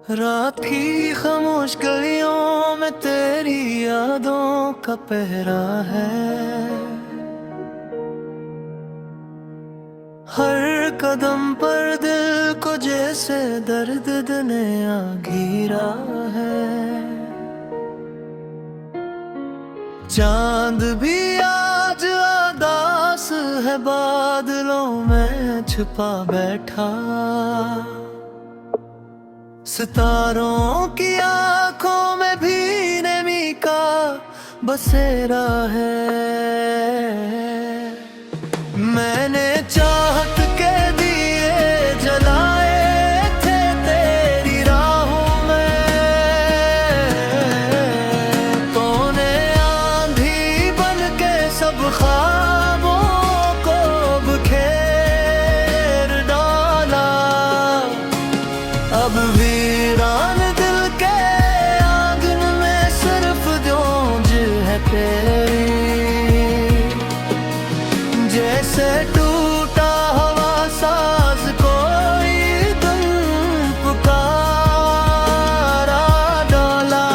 रात की खामोश गलियों में तेरी यादों का पहरा है। हर कदम पर दिल को जैसे दर्द ने आ घिरा है। चांद भी आज उदास है, बादलों में छुपा बैठा। सितारों की आंखों में भी नमी का बसेरा है। मैंने चाहत के दिए जलाए थे तेरी राहों में, तूने आंधी बन के सब ख्वाबों को बिखेर डाला। अब वीरान दिल के आंगन में सिर्फ गूंज है तेरी। जैसे टूटा हवा साज कोई धुन पुकारा डाला।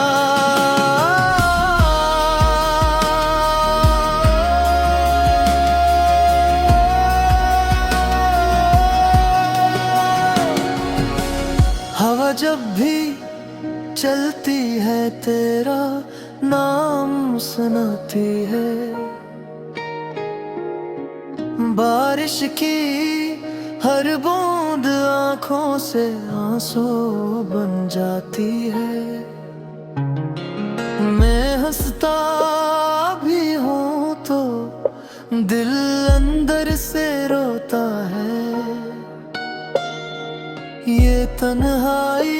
हवा जब भी चलती है तेरा नाम सुनाती है। बारिश की हर बूंद आंखों से आंसू बन जाती है। मैं हंसता भी हूँ तो दिल अंदर से रोता है। ये तन्हाई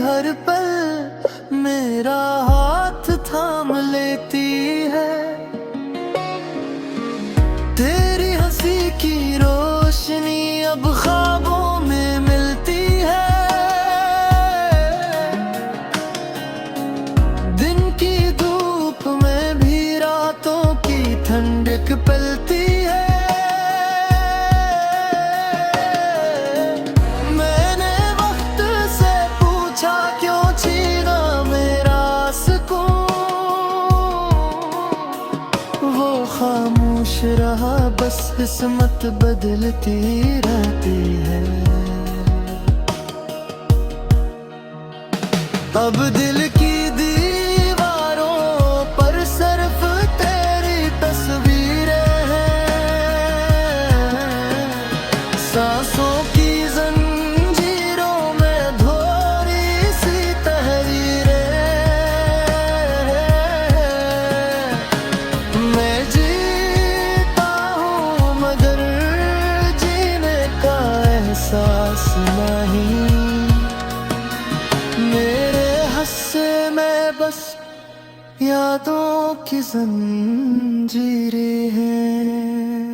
हर पल मेरा हाथ थाम लेती है। तेरी हंसी की रोशनी अब ख्वाबों में मिलती है। दिन की धूप में भी रातों की ठंडक पलती है। मैंने वक्त से पूछा क्यों छीना मेरा सुकून, वो खामोश रहा बस किस्मत बदलती रहती है। अब दिल की दीवारों पर सिर्फ तेरी तस्वीरें हैं। सांसों की जंजीरों में धोरी सी तहरीरें हैं। मैं जीता हूँ मगर जीने का एहसास नहीं। मेरे हस्से में बस यादों की जंजीरें हैं।